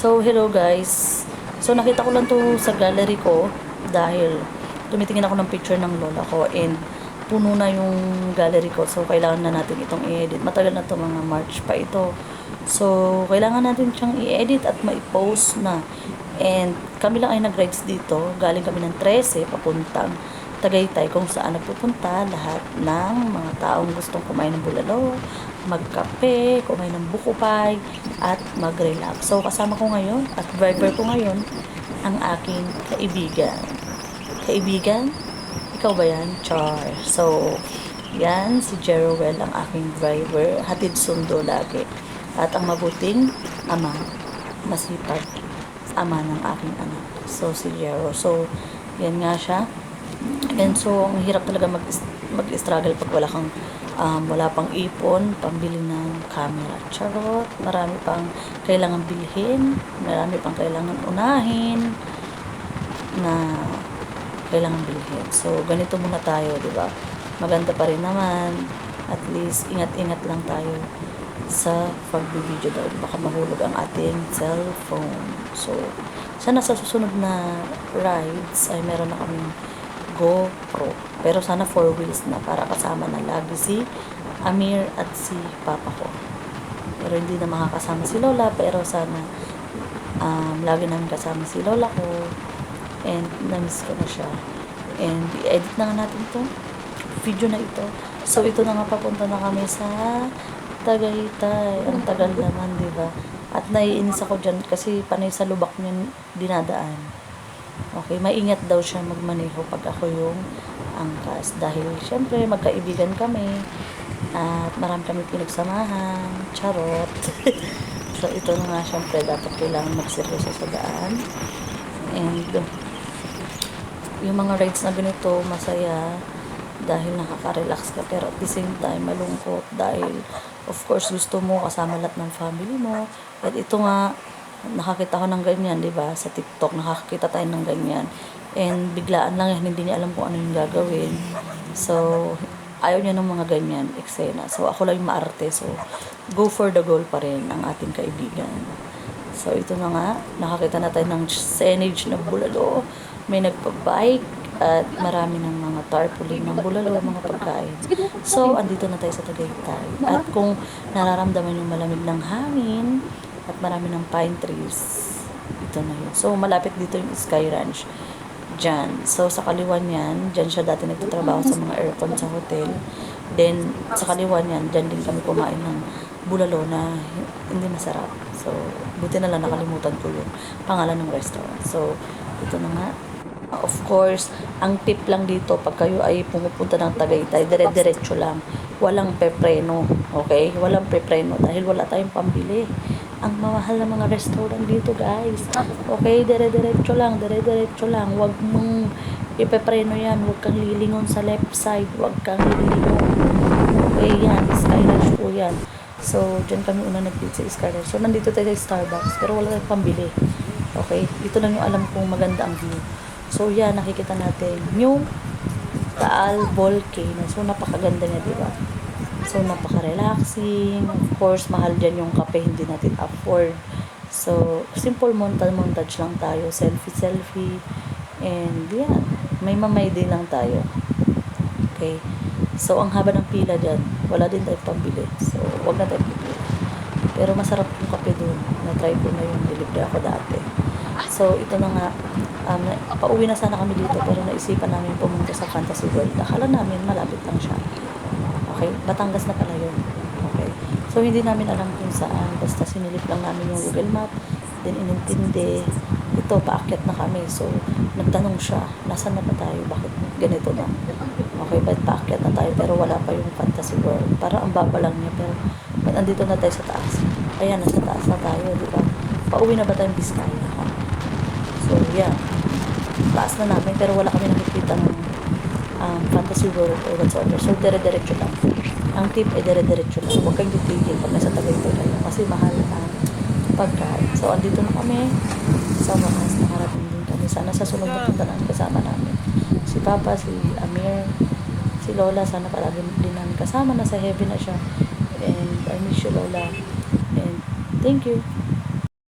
So, hello guys. So, nakita ko lang to sa gallery ko dahil tumitingin ako ng picture ng lola ko and puno na yung gallery ko. So, kailangan na natin itong i-edit. Matagal na to, mga March pa ito. So, kailangan natin siyang i-edit at ma-post na. And kami lang ay nag-rides dito. Galing kami ng 13 papuntang Tagaytay kung saan nagpupunta lahat ng mga taong gustong kumain ng bulalo, magkape, kumain ng buko pie, at mag-relax. So, kasama ko ngayon at driver ko ngayon ang aking kaibigan. Kaibigan? Ikaw ba yan? Char. So, yan, si Jerowell ang aking driver. Hatid sundo lagi. At ang mabuting ama, masipag ama ng aking anak. So, si Jero. So, yan nga siya. And so, ang hirap talaga mag-struggle pag wala pang ipon, pambili ng camera. Charot, marami pang kailangan bilhin, marami pang kailangan unahin na kailangan bilhin. So, ganito muna tayo, di ba? Maganda pa rin naman. At least, ingat-ingat lang tayo sa pag-video dahil baka mahulog ang ating cellphone. So, sana sa susunod na rides ay meron na kaming GoPro. Pero sana 4 wheels na para kasama na lagi si Amir at si Papa ko. Pero hindi na makakasama si Lola. Pero sana lagi namin kasama si Lola ko. And na-miss ko na siya. And i-edit na nga natin to video na ito. So ito na nga, papunta na kami sa Tagaytay. Ang tagal naman, diba? At naiinis ako dyan kasi panay sa lubak niya dinadaan. Okay, maingat daw siya magmaneho pag ako yung angkas. Dahil, syempre, magkaibigan kami. At marami kami pinagsamahan. Charot. So, ito na nga, syempre, dapat kailangan magseryoso sa daan. And, yung mga rides na ganito, masaya. Dahil nakaka-relax ka. Pero at the same time, malungkot. Dahil, of course, gusto mo kasama lahat ng family mo. At ito nga, nakakita ko ng ganyan, di ba? Sa TikTok, nakakita tayo ng ganyan. And biglaan lang yan, hindi niya alam kung ano yung gagawin. So, ayaw niya ng mga ganyan, eksena. So, ako lang yung maarte. So, go for the goal pa rin ang ating kaibigan. So, ito na nga, nakakita na tayo ng signage na bulalo. May nagpa-bike at marami ng mga tarpaulin ng bulalo, mga pagkain. So, andito na tayo sa Tagaytay. At kung nararamdaman yung malamig ng hangin, at marami ng pine trees. Ito na yun. So, malapit dito yung Sky Ranch. Diyan. So, sa kaliwa niyan, diyan siya dati nagtatrabaho sa mga aircon sa hotel. Then, sa kaliwa niyan, diyan din kami kumain ng bulalo na hindi masarap. So, buti na lang nakalimutan ko yung pangalan ng restaurant. So, ito na nga. Of course, ang tip lang dito, pag kayo ay pumupunta ng Tagaytay, dire-diretso lang. Walang pepreno. Okay? Walang pepreno dahil wala tayong pambili. Ang mamahal ng mga restaurant dito, guys. Okay, dire-diretso lang, dire-diretso lang. Huwag mong ipepreno yan. Huwag kang lilingon sa left side. Huwag kang lilingon. Okay, yan. Sky Ranch po yan. So, dyan kami una nag-date sa Sky Ranch. So, nandito tayo sa Starbucks, pero wala tayong pambili. Okay, ito lang yung alam kong maganda ang view. So, yan, nakikita natin yung Taal Volcano. So, napakaganda niya, diba? So, napaka-relaxing. Of course, mahal dyan yung kape, hindi natin afford. So, simple montage lang tayo. Selfie. And, yan. May mamay din lang tayo. Okay. So, ang haba ng pila dyan. Wala din tayo pambili. So, wag na tayo pili. Pero masarap yung kape dun. Na-try ko na yung delivery ako dati. So, ito na nga. Pauwi na sana kami dito. Pero naisipan namin pumunta sa Fantasy World. Akala namin malapit lang siya. Okay, Batangas na pala yun. Okay. So, hindi namin alam kung saan. Basta sinilip lang namin yung Google Map. Then, inintindi. Ito, paakyat na kami. So, nagtanong siya, nasaan na ba tayo? Bakit ganito na? Okay, ba't paakyat na tayo? Pero wala pa yung Fantasy World. Para ang baba lang niya. Pero, andito na tayo sa taas. Ayan, nasa taas na tayo, di ba? Pauwi na ba tayong Biskaya? So, yeah. Taas na namin. Pero wala kami nakikita ng Fantasy World or whatsoever. So, dire-diretso lang. Ang tip ay dire-diretso lang. Huwag kayong titigil pag nasa Tagaytay kayo. Kasi mahal ang pagkain. So, andito na kami. Sa wakas, nakarating din kami. Sana sa sunod na punta namin kasama namin. Si Papa, si Amir, si Lola. Sana palagi din namin kasama. Nasa heaven na siya. And I miss you, Lola. And thank you.